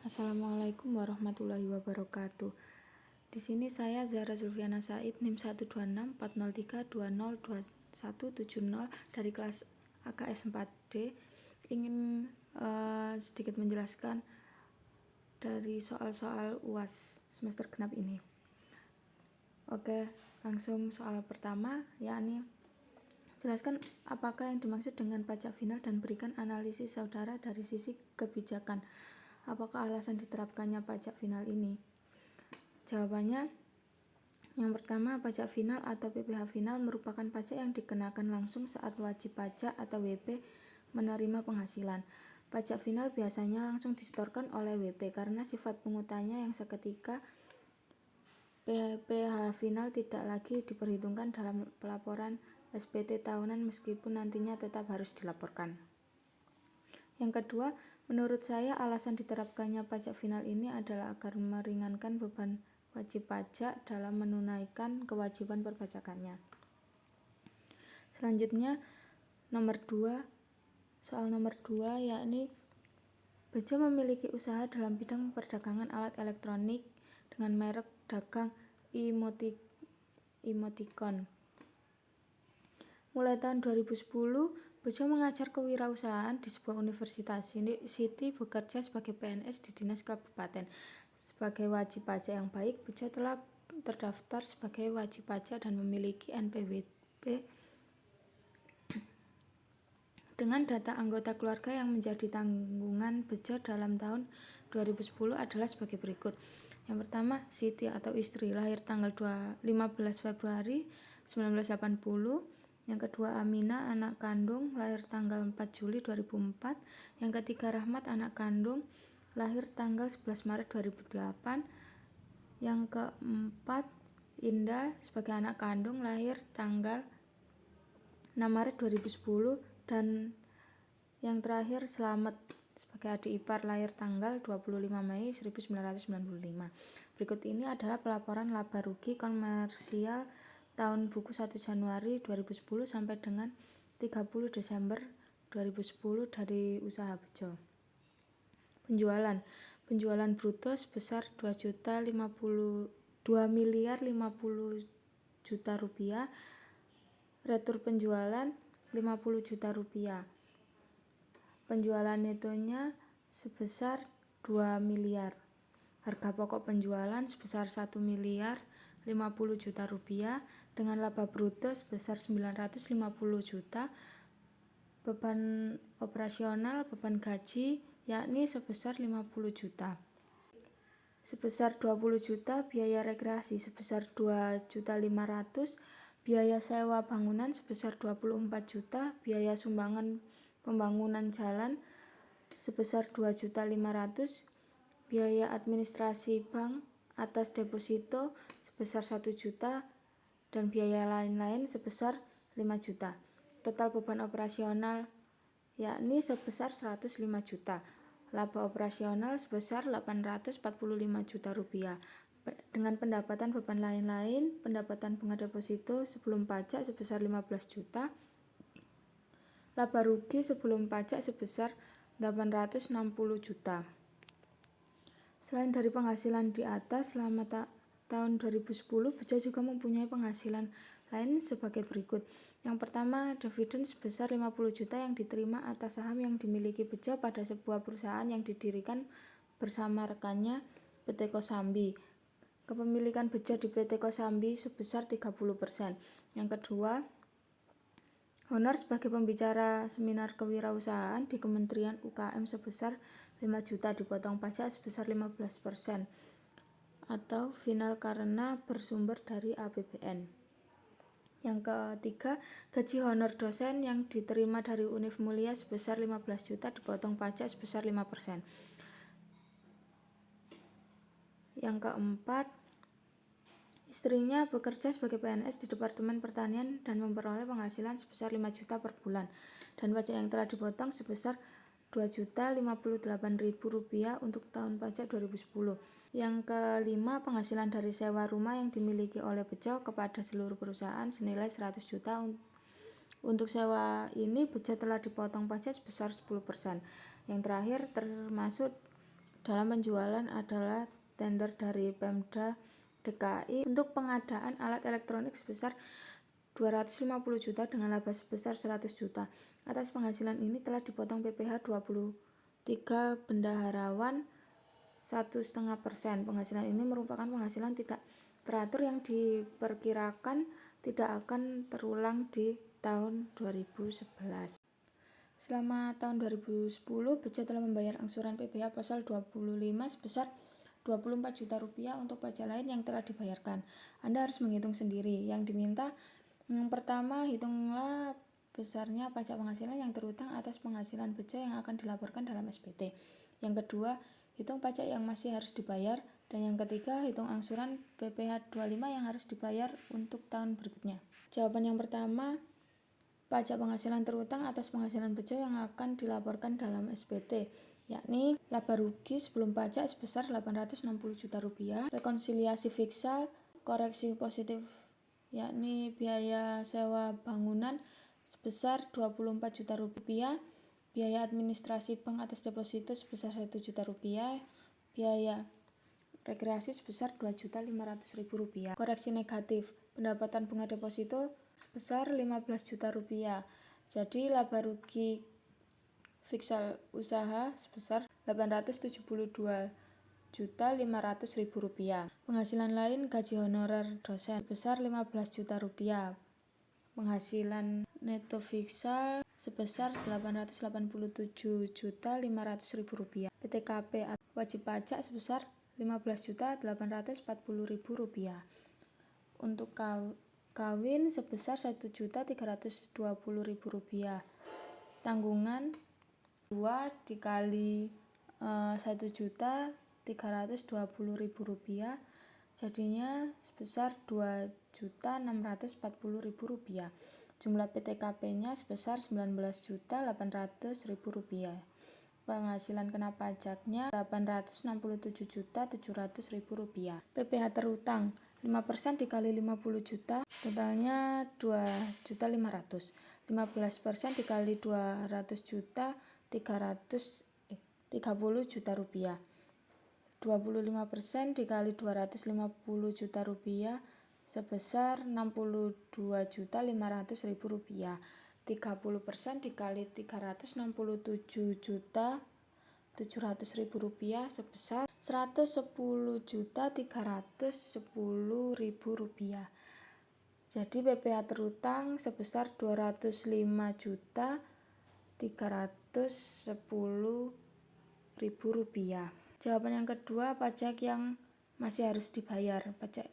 Assalamualaikum warahmatullahi wabarakatuh. Di sini saya Zahra Zulfiana Said, NIM 1264032021170 dari kelas AKS 4D, ingin sedikit menjelaskan dari soal-soal UAS semester genap ini. Oke, langsung soal pertama, yakni jelaskan apakah yang dimaksud dengan pajak final dan berikan analisis saudara dari sisi kebijakan. Apakah alasan diterapkannya pajak final ini? Jawabannya, yang pertama, pajak final atau PPh final merupakan pajak yang dikenakan langsung saat wajib pajak atau WP menerima penghasilan. Pajak final biasanya langsung disetorkan oleh WP karena sifat pungutannya yang seketika. PPh final tidak lagi diperhitungkan dalam pelaporan SPT tahunan meskipun nantinya tetap harus dilaporkan. Yang kedua, menurut saya alasan diterapkannya pajak final ini adalah agar meringankan beban wajib pajak dalam menunaikan kewajiban perpajakannya. Selanjutnya, soal nomor 2, yakni Bejo memiliki usaha dalam bidang perdagangan alat elektronik dengan merek dagang Emoticon. Mulai tahun 2010, Bejo mengajar kewirausahaan di sebuah universitas. Siti bekerja sebagai PNS di dinas kabupaten. Sebagai wajib pajak yang baik, Bejo telah terdaftar sebagai wajib pajak dan memiliki NPWP dengan data anggota keluarga yang menjadi tanggungan Bejo dalam tahun 2010 adalah sebagai berikut. Yang pertama, Siti atau istri, lahir tanggal 15 Februari 1980. Yang kedua, Amina, anak kandung, lahir tanggal 4 Juli 2004. Yang ketiga, Rahmat, anak kandung, lahir tanggal 11 Maret 2008. Yang keempat, Indah, sebagai anak kandung, lahir tanggal 6 Maret 2010. Dan yang terakhir, Slamet, sebagai adik ipar, lahir tanggal 25 Mei 1995. Berikut ini adalah pelaporan laba rugi komersial tahun buku 1 Januari 2010 sampai dengan 30 Desember 2010 dari usaha Bejo. Penjualan bruto sebesar 2 miliar 50 juta rupiah. Retur penjualan 50 juta rupiah. Penjualan netonya sebesar 2 miliar. Harga pokok penjualan sebesar 1 miliar 50 juta rupiah dengan laba bruto sebesar 950 juta. Beban operasional, beban gaji yakni sebesar 50 juta. Sebesar 20 juta biaya rekreasi sebesar 2.500.000, biaya sewa bangunan sebesar 24 juta, biaya sumbangan pembangunan jalan sebesar 2.500.000, biaya administrasi bank atas deposito sebesar 1 juta, dan biaya lain-lain sebesar 5 juta. Total beban operasional yakni sebesar 105 juta. Laba operasional sebesar 845 juta rupiah. Dengan pendapatan beban lain-lain, pendapatan bunga deposito sebelum pajak sebesar 15 juta. Laba rugi sebelum pajak sebesar 860 juta. Selain dari penghasilan di atas, selama tahun 2010, Bejo juga mempunyai penghasilan lain sebagai berikut. Yang pertama, dividen sebesar 50 juta yang diterima atas saham yang dimiliki Bejo pada sebuah perusahaan yang didirikan bersama rekannya, PT Kosambi. Kepemilikan Bejo di PT Kosambi sebesar 30%. Yang kedua, honor sebagai pembicara seminar kewirausahaan di Kementerian UKM sebesar 5 juta dipotong pajak sebesar 15%. Atau final karena bersumber dari APBN. Yang ketiga, gaji honor dosen yang diterima dari Univ Mulia sebesar 15 juta dipotong pajak sebesar 5%. Yang keempat, istrinya bekerja sebagai PNS di Departemen Pertanian dan memperoleh penghasilan sebesar 5 juta per bulan, dan pajak yang telah dipotong sebesar Rp2.058.000 untuk tahun pajak 2010. Yang kelima, penghasilan dari sewa rumah yang dimiliki oleh Bejo kepada seluruh perusahaan senilai 100 juta. Untuk sewa ini Bejo telah dipotong pajak sebesar 10%. Yang terakhir, termasuk dalam penjualan adalah tender dari Pemda DKI untuk pengadaan alat elektronik sebesar 250 juta dengan laba sebesar 100 juta. Atas penghasilan ini telah dipotong PPh 23 bendaharawan 1,5%. Penghasilan ini merupakan penghasilan tidak teratur yang diperkirakan tidak akan terulang di tahun 2011. Selama tahun 2010, Bejo telah membayar angsuran PPh pasal 25 sebesar 24 juta rupiah untuk pajak lain yang telah dibayarkan. Anda harus menghitung sendiri. Yang diminta, yang pertama, hitunglah besarnya pajak penghasilan yang terutang atas penghasilan Bejo yang akan dilaporkan dalam SPT. Yang kedua, hitung pajak yang masih harus dibayar. Dan yang ketiga, hitung angsuran PPh 25 yang harus dibayar untuk tahun berikutnya. Jawaban yang pertama, pajak penghasilan terutang atas penghasilan Bejo yang akan dilaporkan dalam SPT, yakni laba rugi sebelum pajak sebesar 860 juta rupiah, rekonsiliasi fiskal, koreksi positif yakni biaya sewa bangunan sebesar 24 juta rupiah, biaya administrasi bank atas deposito sebesar 1 juta rupiah, biaya rekreasi sebesar 2.500.000 rupiah. Koreksi negatif, pendapatan bunga deposito sebesar 15 juta rupiah. Jadi laba rugi fiskal usaha sebesar 872.500.000 rupiah. Penghasilan lain gaji honorer dosen sebesar 15 juta rupiah. Penghasilan neto fiskal sebesar 887.500.000 rupiah. PTKP wajib pajak sebesar 15.840.000 rupiah. Untuk kawin sebesar 1.320.000 rupiah. Tanggungan 2 dikali 1.320.000 rupiah jadinya sebesar 2.640.000 rupiah. Jumlah PTKP-nya sebesar 19.800.000 rupiah. Penghasilan kena pajaknya 867.700.000 rupiah. PPh terutang 5% dikali 50 juta totalnya 2.500.000. 15% dikali 200 juta 30 juta rupiah. 25% dikali 250 juta rupiah sebesar 62.500.000 rupiah. 30% dikali 367.700.000 rupiah sebesar 110.310.000 rupiah. Jadi PPh terutang sebesar 205.310.000 rupiah. Jawaban yang kedua, pajak yang masih harus dibayar. Pajak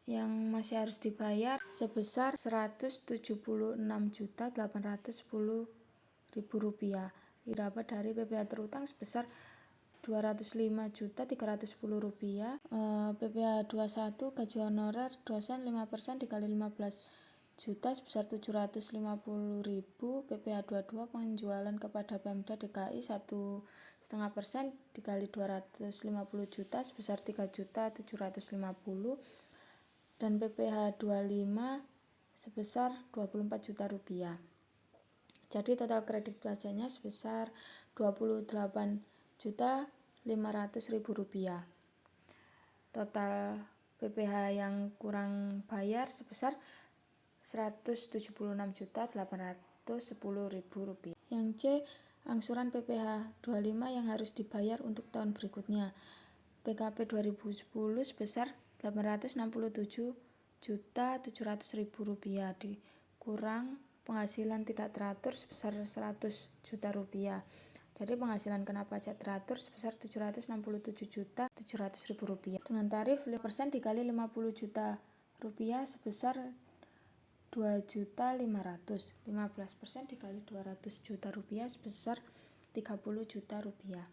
yang masih harus dibayar sebesar 176.810.000 rupiah. Didapat dari PPh terutang sebesar 205.310 rupiah. PPh 21 gaji honorer dosen 5% dikali 15 juta sebesar 750.000. PPh 22 penjualan kepada Pemda DKI 1,5% dikali 250 juta sebesar 3.750. Dan PPh 25 sebesar 24 juta rupiah. Jadi total kredit pajaknya sebesar 28.500.000 rupiah. Total PPh yang kurang bayar sebesar 176.810.000 rupiah. Yang C, angsuran PPh 25 yang harus dibayar untuk tahun berikutnya. PKP 2010 sebesar 867.700.000 rupiah dikurang penghasilan tidak teratur sebesar 100 juta rupiah. Jadi penghasilan kena pajak teratur sebesar 767.700.000 rupiah. Dengan tarif 5% dikali 50 juta rupiah sebesar 2.500.000. 15% dikali 200 juta rupiah sebesar 30 juta rupiah.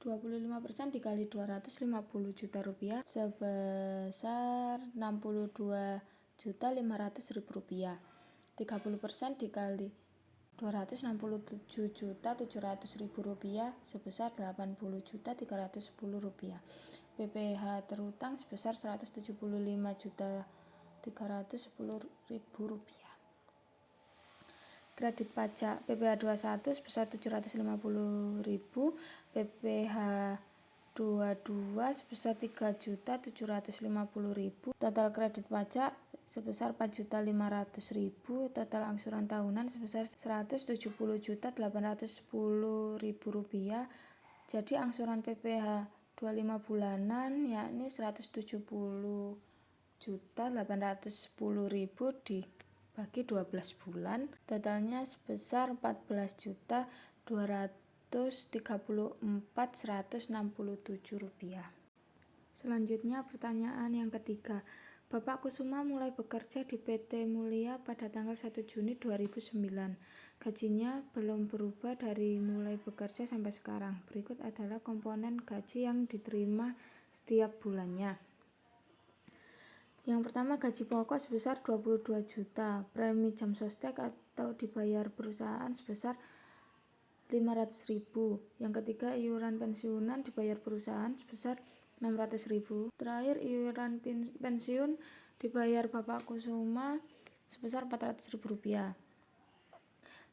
25% dikali 250 juta rupiah sebesar 62.500.000 rupiah. 30% dikali 267.700.000 rupiah sebesar 80.310 rupiah. PPh terutang sebesar 175.310.000 rupiah. kredit pajak PPh 21 sebesar 750.000, PPh 22 sebesar 3.750.000, total kredit pajak sebesar 4.500.000, total angsuran tahunan sebesar 170.810.000 rupiah. Jadi angsuran PPh 25 bulanan yakni 170.810.000 dibagi 12 bulan, totalnya sebesar 14.234.167 rupiah. Selanjutnya pertanyaan yang ketiga. Bapak Kusuma mulai bekerja di PT Mulia pada tanggal 1 Juni 2009. Gajinya belum berubah dari mulai bekerja sampai sekarang. Berikut adalah komponen gaji yang diterima setiap bulannya. Yang pertama, gaji pokok sebesar 22 juta, premi jam sostek atau dibayar perusahaan sebesar 500.000. Yang ketiga, iuran pensiunan dibayar perusahaan sebesar 600.000. Terakhir, iuran pensiun dibayar Bapak Kusuma sebesar 400.000 rupiah.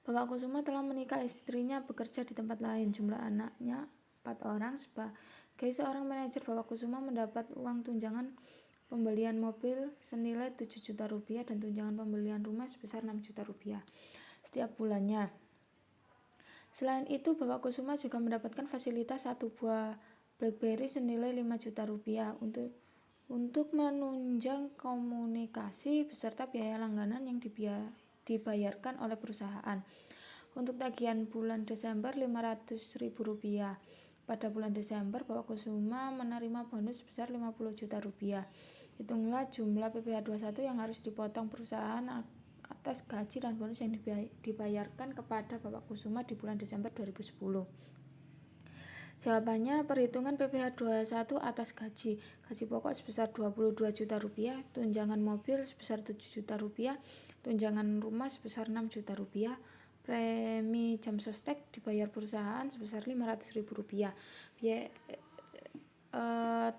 Bapak Kusuma telah menikah, istrinya bekerja di tempat lain. Jumlah anaknya 4 orang. Sebagai seorang manajer, Bapak Kusuma mendapat uang tunjangan pembelian mobil senilai 7 juta rupiah dan tunjangan pembelian rumah sebesar 6 juta rupiah setiap bulannya. Selain itu, Bapak Kusuma juga mendapatkan fasilitas 1 buah BlackBerry senilai 5 juta rupiah untuk menunjang komunikasi beserta biaya langganan yang dibayarkan oleh perusahaan. Untuk tagihan bulan Desember 500.000 rupiah. Pada bulan Desember, Bapak Kusuma menerima bonus sebesar 50 juta rupiah. Hitunglah jumlah PPh 21 yang harus dipotong perusahaan atas gaji dan bonus yang dibayarkan kepada Bapak Kusuma di bulan Desember 2010. Jawabannya, perhitungan PPh 21 atas gaji pokok sebesar 22 juta rupiah, tunjangan mobil sebesar 7 juta rupiah, tunjangan rumah sebesar 6 juta rupiah, premi jam sostek dibayar perusahaan sebesar 500.000 rupiah.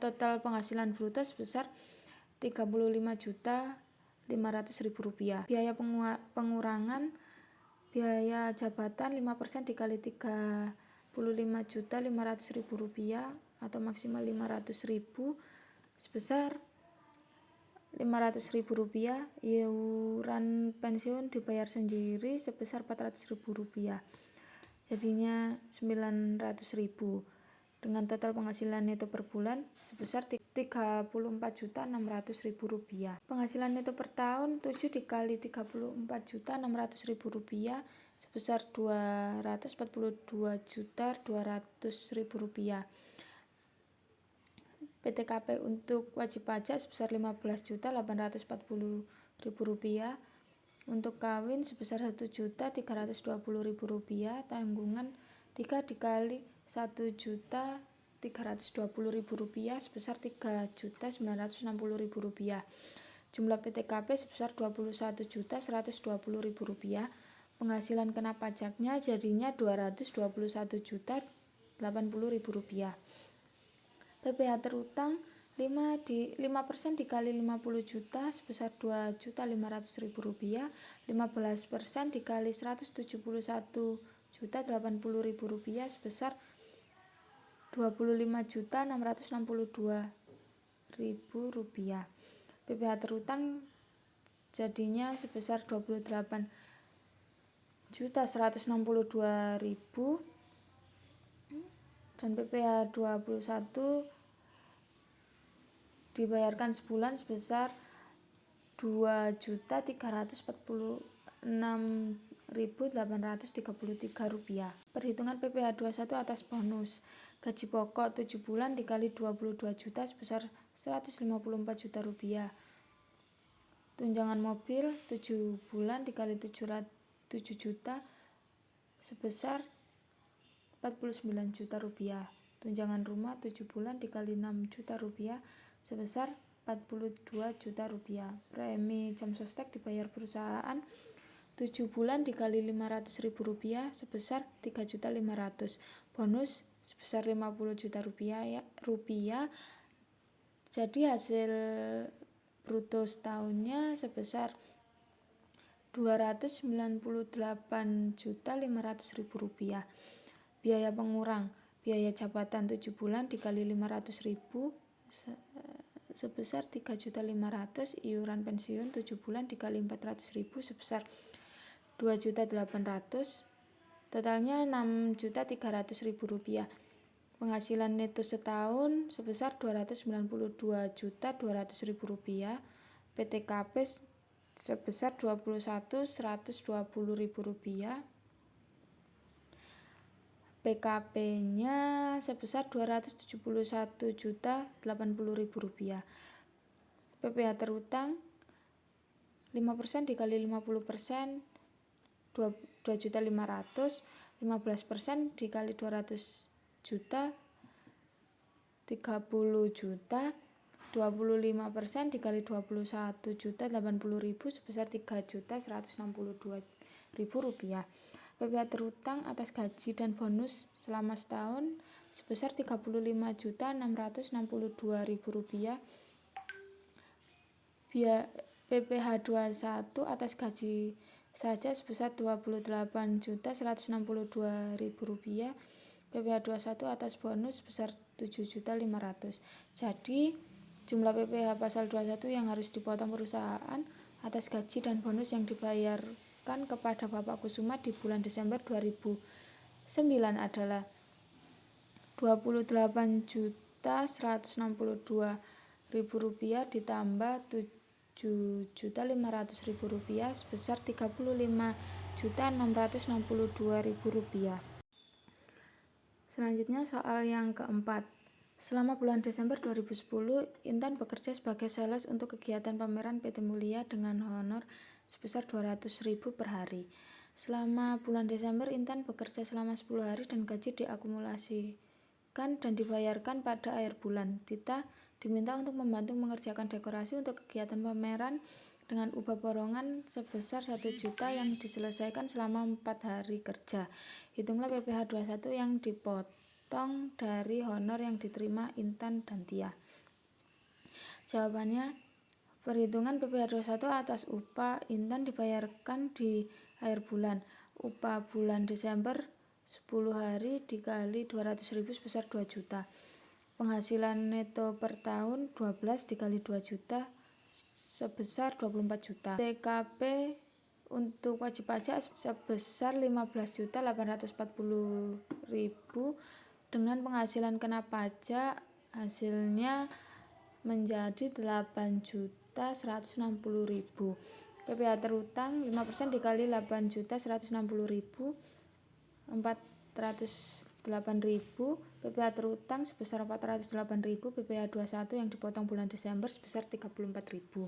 Total penghasilan bruto sebesar 35.500.000 rupiah. Biaya pengurangan biaya jabatan 5% dikali 35.500.000 rupiah atau maksimal 500.000 sebesar 500.000 rupiah. Iuran pensiun dibayar sendiri sebesar 400.000 rupiah, jadinya 900.000, dengan total penghasilan neto per bulan sebesar 34.600.000 rupiah. Penghasilan neto per tahun 7 dikali 34.600.000 rupiah sebesar 242.200.000 rupiah. PTKP untuk wajib pajak sebesar 15.840.000 rupiah. Untuk kawin sebesar 1.320.000 rupiah. Tanggungan 3 dikali 1.320.000 rupiah sebesar 3.960.000 rupiah. Jumlah PTKP sebesar 21.120.000 rupiah. Penghasilan kena pajaknya jadinya 221.080.000 rupiah. PPh terutang 5% dikali 50 juta sebesar 2.500.000 rupiah, 15% dikali 171.080.000 rupiah sebesar 25.662.000 rupiah. PPh terutang jadinya sebesar 28.162.000 dan PPh 21 dibayarkan sebulan sebesar 2.346.833 rupiah. Perhitungan PPh 21 atas bonus. Gaji pokok 7 bulan dikali 22 juta sebesar 154 juta rupiah. Tunjangan mobil 7 bulan dikali 7 juta sebesar 49 juta rupiah. Tunjangan rumah 7 bulan dikali 6 juta rupiah sebesar 42 juta rupiah. Premi jam sostek dibayar perusahaan 7 bulan dikali 500.000 rupiah sebesar 3.500.000. Bonus sebesar 50 juta rupiah. Jadi hasil bruto setahunnya sebesar Rp298.500.000. Biaya pengurang, biaya jabatan 7 bulan dikali 500.000 sebesar 3.500.000, iuran pensiun 7 bulan dikali 400.000 sebesar 2.800.000, totalnya Rp6.300.000. Penghasilan neto setahun sebesar Rp292.200.000. PTKP sebesar Rp21.120.000. PKP-nya sebesar Rp271.080.000. PPh terutang 5% dikali 50%, 2.500.000, 15% dikali 200 juta, 30 juta, 25% dikali 21.080.000 sebesar Rp3.162.000. PPh terutang atas gaji dan bonus selama setahun sebesar Rp35.662.000. PPh 21 atas gaji saja sebesar Rp28.162.000. PPh 21 atas bonus sebesar Rp7.500.000. Jadi jumlah PPh pasal 21 yang harus dipotong perusahaan atas gaji dan bonus yang dibayarkan kepada Bapak Kusuma di bulan Desember 2009 adalah Rp28.162.000 ditambah Rp7.500.000 sebesar Rp35.662.000. Selanjutnya soal yang keempat. Selama bulan Desember 2010, Intan bekerja sebagai sales untuk kegiatan pameran PT Mulia dengan honor sebesar Rp200.000 per hari. Selama bulan Desember, Intan bekerja selama 10 hari dan gaji diakumulasikan dan dibayarkan pada akhir bulan. Tita diminta untuk membantu mengerjakan dekorasi untuk kegiatan pameran dengan upah borongan sebesar 1 juta yang diselesaikan selama 4 hari kerja. Hitunglah PPh 21 yang dipotong dari honor yang diterima Intan dan Tia. Jawabannya, perhitungan PPh 21 atas upah Intan dibayarkan di akhir bulan. Upah bulan Desember 10 hari dikali 200.000 sebesar 2 juta. Penghasilan neto per tahun 12 dikali 2 juta sebesar 24 juta. TKP untuk wajib pajak sebesar 15.840.000 dengan penghasilan kena pajak hasilnya menjadi 8.160.000. PPh terutang 5% dikali 8.160.000, 408.000. PPh terutang sebesar 408.000. PPh 21 yang dipotong bulan Desember sebesar 34.000.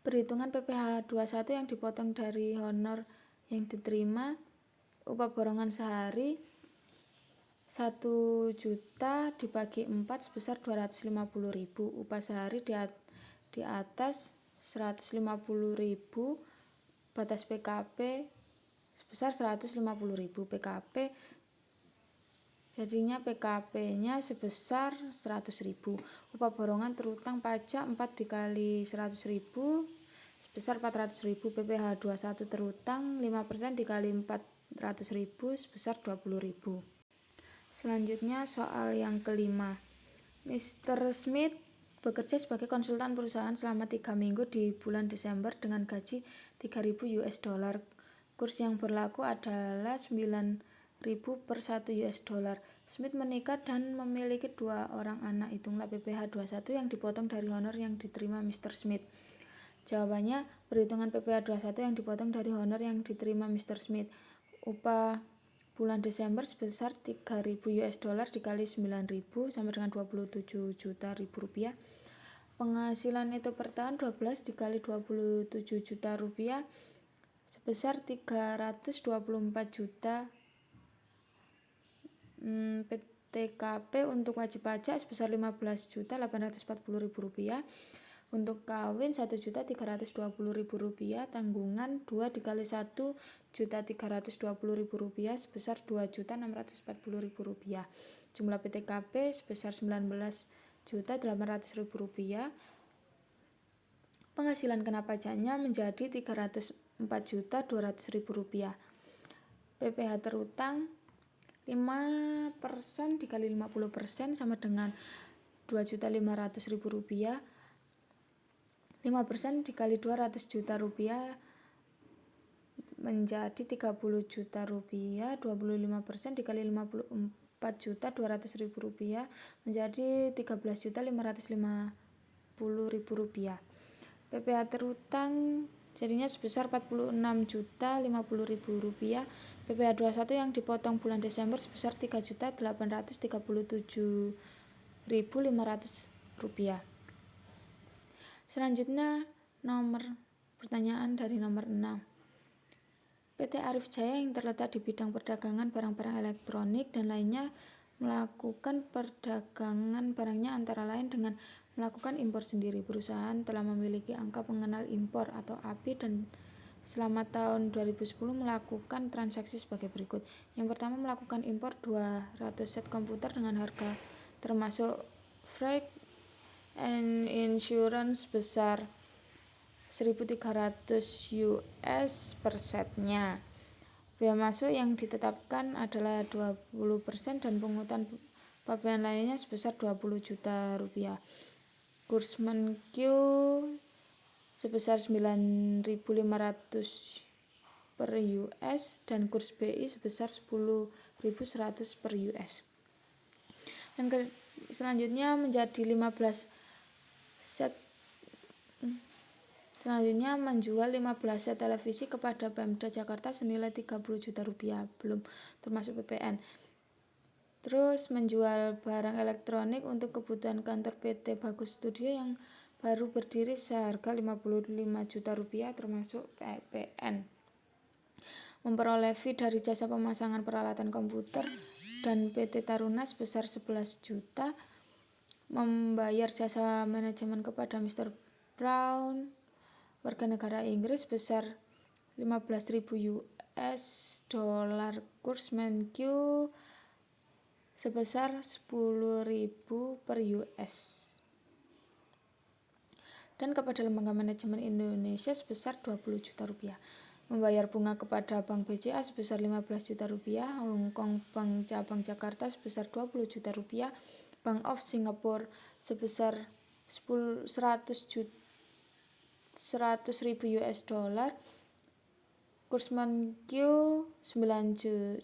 Perhitungan PPh 21 yang dipotong dari honor yang diterima. Upah borongan sehari 1 juta dibagi 4 sebesar 250.000. Upah sehari di atas 150.000. Batas PKP sebesar 150.000. PKP jadinya PKP-nya sebesar 100.000. Upah borongan terutang pajak 4 dikali 100.000 sebesar 400.000. PPh 21 terutang 5% dikali 400.000 sebesar 20.000. Selanjutnya soal yang kelima. Mr. Smith bekerja sebagai konsultan perusahaan selama 3 minggu di bulan Desember dengan gaji $3.000. Kurs yang berlaku adalah 9.000 per 1 $. Smith menikah dan memiliki 2 orang anak. Hitunglah PPh 21 yang dipotong dari honor yang diterima Mr. Smith. Jawabannya, perhitungan PPh 21 yang dipotong dari honor yang diterima Mr. Smith. Upah bulan Desember sebesar $3.000 dikali 9.000 sama dengan Rp27 juta. Penghasilan neto per tahun 12 dikali 27 juta rupiah sebesar 324 juta. PTKP untuk wajib pajak sebesar Rp15.840.000. Untuk kawin Rp1.320.000. Tanggungan 2 dikali 1.320.000 sebesar Rp2.640.000. Jumlah PTKP sebesar Rp19.800.000. penghasilan kena pajaknya menjadi Rp304.200.000. PPh terutang 5% dikali 50% sama dengan Rp2.500.000. 5% dikali Rp200 juta menjadi Rp30 juta. 25% dikali Rp54.200.000 menjadi Rp13.550.000. PPh terutang jadinya sebesar Rp46.050.000. PPh 21 yang dipotong bulan Desember sebesar Rp3.837.500. Selanjutnya pertanyaan dari nomor 6. PT Arif Jaya yang terletak di bidang perdagangan barang-barang elektronik dan lainnya melakukan perdagangan barangnya antara lain dengan melakukan impor sendiri. Perusahaan telah memiliki angka pengenal impor atau API dan selama tahun 2010 melakukan transaksi sebagai berikut. Yang pertama, melakukan impor 200 set komputer dengan harga termasuk freight and insurance sebesar 1.300 US per setnya. Biaya masuk yang ditetapkan adalah 20% dan pungutan pabean lainnya sebesar Rp20 juta. Kurs MenQ sebesar 9.500 per US dan kurs BI sebesar 10.100 per US. Yang selanjutnya menjadi 15 set. Selanjutnya menjual 15 set televisi kepada Pemda Jakarta senilai Rp30 juta, belum termasuk PPN. Terus menjual barang elektronik untuk kebutuhan kantor PT Bagus Studio yang baru berdiri seharga Rp55 juta termasuk PPN. Memperoleh fee dari jasa pemasangan peralatan komputer dan PT Taruna sebesar 11 juta. Membayar jasa manajemen kepada Mr. Brown, warga negara Inggris sebesar 15.000 US dollar. Kurs MenQ sebesar 10.000 per US. Dan kepada Lembaga Manajemen Indonesia sebesar Rp20 juta. Membayar bunga kepada Bank BCA sebesar Rp15 juta. Hongkong Bank Cabang Jakarta sebesar Rp20 juta. Bank of Singapore sebesar 100.000 US dollar. Kurs MenQ 9.000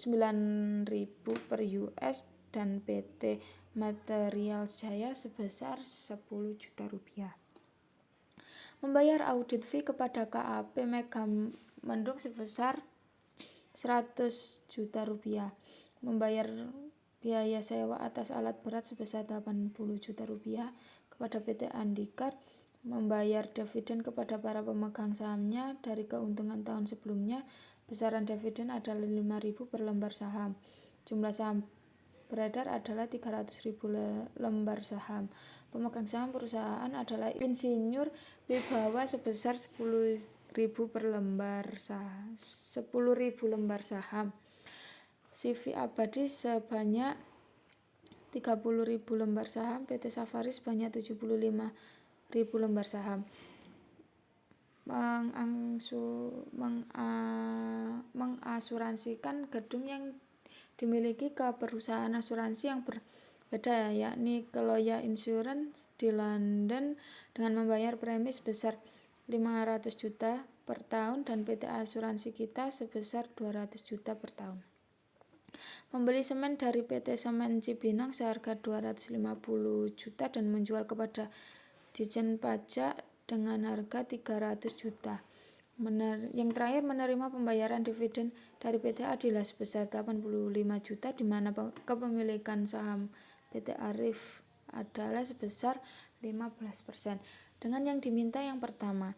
per US dan PT Material Jaya sebesar Rp10 juta. Membayar audit fee kepada KAP Megamendung sebesar Rp100 juta. Membayar biaya sewa atas alat berat sebesar Rp80 juta kepada PT Andikar. Membayar dividen kepada para pemegang sahamnya dari keuntungan tahun sebelumnya. Besaran dividen adalah 5.000 per lembar saham. Jumlah saham beredar adalah 300.000 lembar saham. Pemegang saham perusahaan adalah Insinyur Wibawa sebesar 10.000 per lembar saham. 10.000 lembar saham. CV abadi sebanyak 30.000 lembar saham. PT Safari sebanyak 75.000 lembar saham. Mengasuransikan gedung yang dimiliki ke perusahaan asuransi yang berbeda, yakni Keloya Insurance di London dengan membayar premi sebesar 500 juta per tahun dan PT Asuransi Kita sebesar 200 juta per tahun. Membeli semen dari PT Semen Cibinong seharga 250 juta dan menjual kepada Dijen Pajak dengan harga 300 juta. Yang terakhir menerima pembayaran dividen dari PT Adila sebesar 85 juta di mana kepemilikan saham PT Arif adalah sebesar 15%. Dengan yang diminta yang pertama,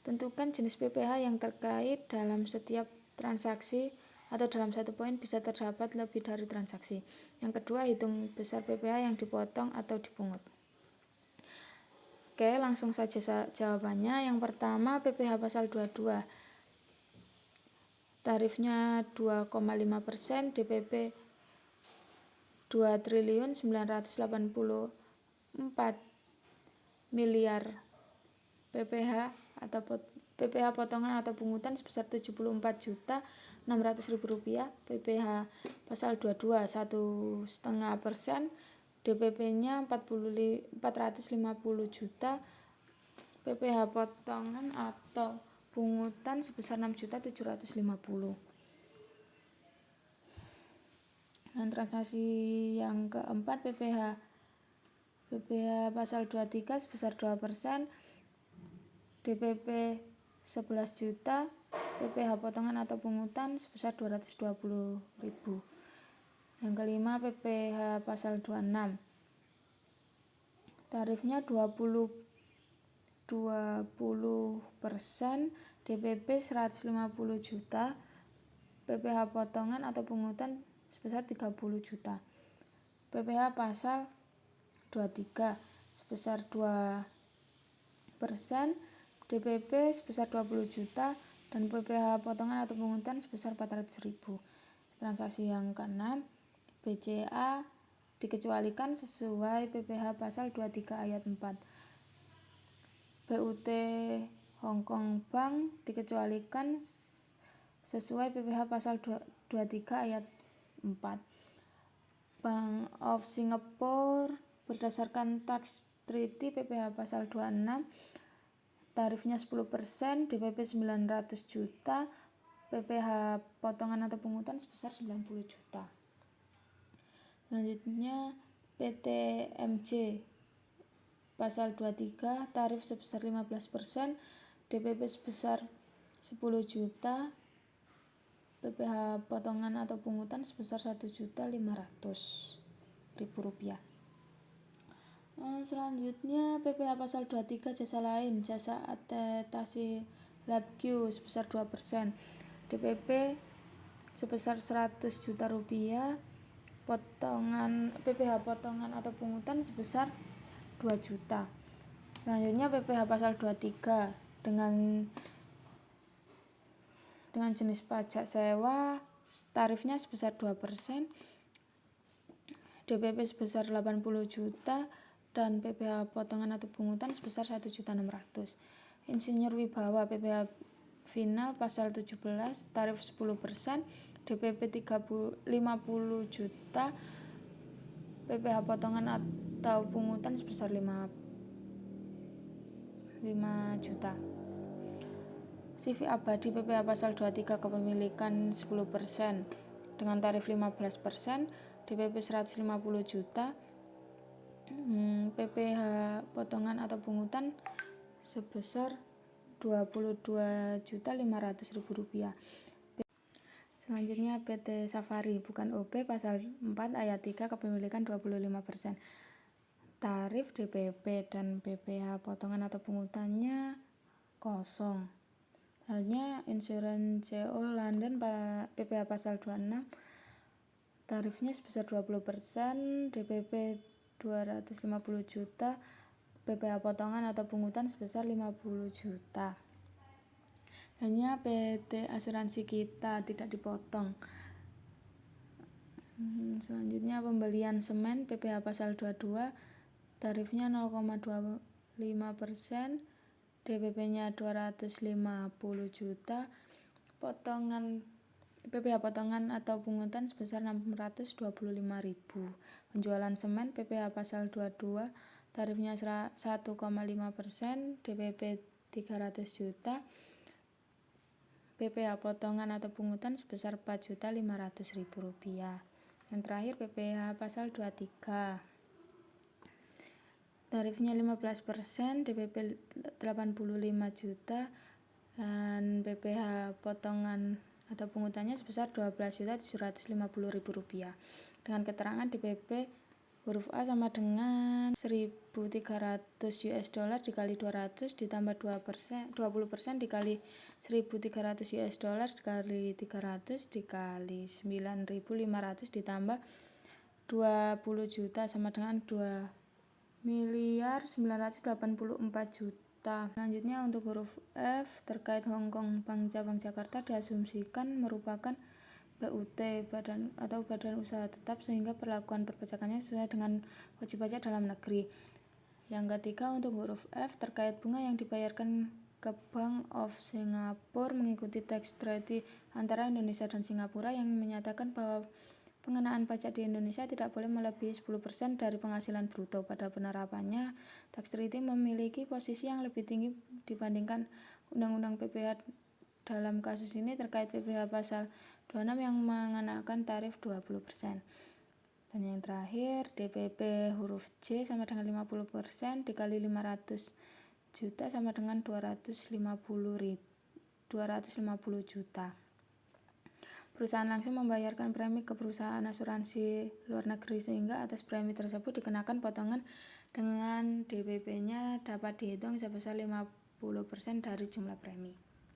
tentukan jenis PPh yang terkait dalam setiap transaksi atau dalam satu poin bisa terdapat lebih dari transaksi. Yang kedua, hitung besar PPh yang dipotong atau dipungut. Oke, langsung saja jawabannya. Yang pertama, PPh pasal 22. Tarifnya 2,5%, DPP 2.984 miliar PPh potongan atau pungutan sebesar Rp74.600.000. PPh pasal 22 1,5%, DPP-nya 450 juta. PPh potongan atau pungutan sebesar 6.750.000. Dan transaksi yang keempat, PPh pasal 23 sebesar 2%, DPP 11 juta, PPh potongan atau pungutan sebesar 220.000. Yang kelima, PPh pasal 26. Tarifnya 20%, DPP 150 juta, PPh potongan atau pungutan sebesar 30 juta. PPh pasal 23 sebesar 2%, DPP sebesar 20 juta, dan PPh potongan atau pungutan sebesar 400.000. Transaksi yang keenam, BCA dikecualikan sesuai PPh pasal 23 ayat 4. BUT Hongkong Bank dikecualikan sesuai PPh pasal 23 ayat 4. Bank of Singapore berdasarkan Tax Treaty PPh pasal 26, tarifnya 10%, DPP 900 juta, PPh potongan atau pungutan sebesar 90 juta. Selanjutnya PTMJ pasal 23, tarif sebesar 15%, DPP sebesar 10 juta, PPh potongan atau pungutan sebesar Rp1.500.000. Selanjutnya PPh pasal 23 jasa lain, jasa atetasi LabQ sebesar 2%, DPP sebesar Rp100 juta, potongan PPh potongan atau pungutan sebesar 2 juta. Selanjutnya PPh pasal 23 dengan jenis pajak sewa, tarifnya sebesar 2%, DPP sebesar 80 juta, dan PPh potongan atau pungutan sebesar 1.600.000. Insinyur Wibawa PPh final pasal 17, tarif 10%, DPP 50 juta, PPh potongan atau pungutan sebesar 5 juta. CV Abadi PPh pasal 23 kepemilikan 10% dengan tarif 15%, DPP 150 juta, PPh potongan atau pungutan sebesar Rp22.500.000. Selanjutnya PT Safari bukan OP pasal 4 ayat 3 kepemilikan 25%. Tarif DPP dan PPh potongan atau pungutannya kosong. Selanjutnya Insurance CO London PPh pasal 26, tarifnya sebesar 20%, DPP 250 juta, PPh potongan atau pungutan sebesar 50 juta. Hanya PT Asuransi Kita tidak dipotong. Selanjutnya pembelian semen PPh pasal 22, tarifnya 0,25%, DPP-nya 250 juta, PPh potongan atau pungutan sebesar 625.000. Penjualan semen PPh pasal 22, tarifnya 1,5%, DPP 300 juta, PPh potongan atau pungutan sebesar Rp4.500.000. Yang terakhir PPh pasal 23, tarifnya 15%, DPP 85 juta, dan PPh potongan atau pungutannya sebesar Rp12.750.000. Dengan keterangan DPP huruf A sama dengan 1.300 dikali 200 ditambah 20% dikali 1.300 dikali 300 dikali 9.500 ditambah 20 juta sama dengan 2.984 juta. Selanjutnya untuk huruf F terkait Hongkong Bank Cabang Jakarta diasumsikan merupakan BUT badan usaha tetap sehingga perlakuan perpajakannya sesuai dengan wajib pajak dalam negeri. Yang ketiga, untuk huruf F terkait bunga yang dibayarkan ke Bank of Singapore mengikuti tax treaty antara Indonesia dan Singapura yang menyatakan bahwa pengenaan pajak di Indonesia tidak boleh melebihi 10% dari penghasilan bruto. Pada penerapannya, tax treaty memiliki posisi yang lebih tinggi dibandingkan Undang-Undang PPh. Dalam kasus ini terkait PPh pasal 26 yang mengenakan tarif 20%. Dan yang terakhir, DPP huruf J sama dengan 50% dikali 500 juta sama dengan 250 juta. Perusahaan langsung membayarkan premi ke perusahaan asuransi luar negeri sehingga atas premi tersebut dikenakan potongan dengan DPP-nya dapat dihitung sebesar 50% dari jumlah premi.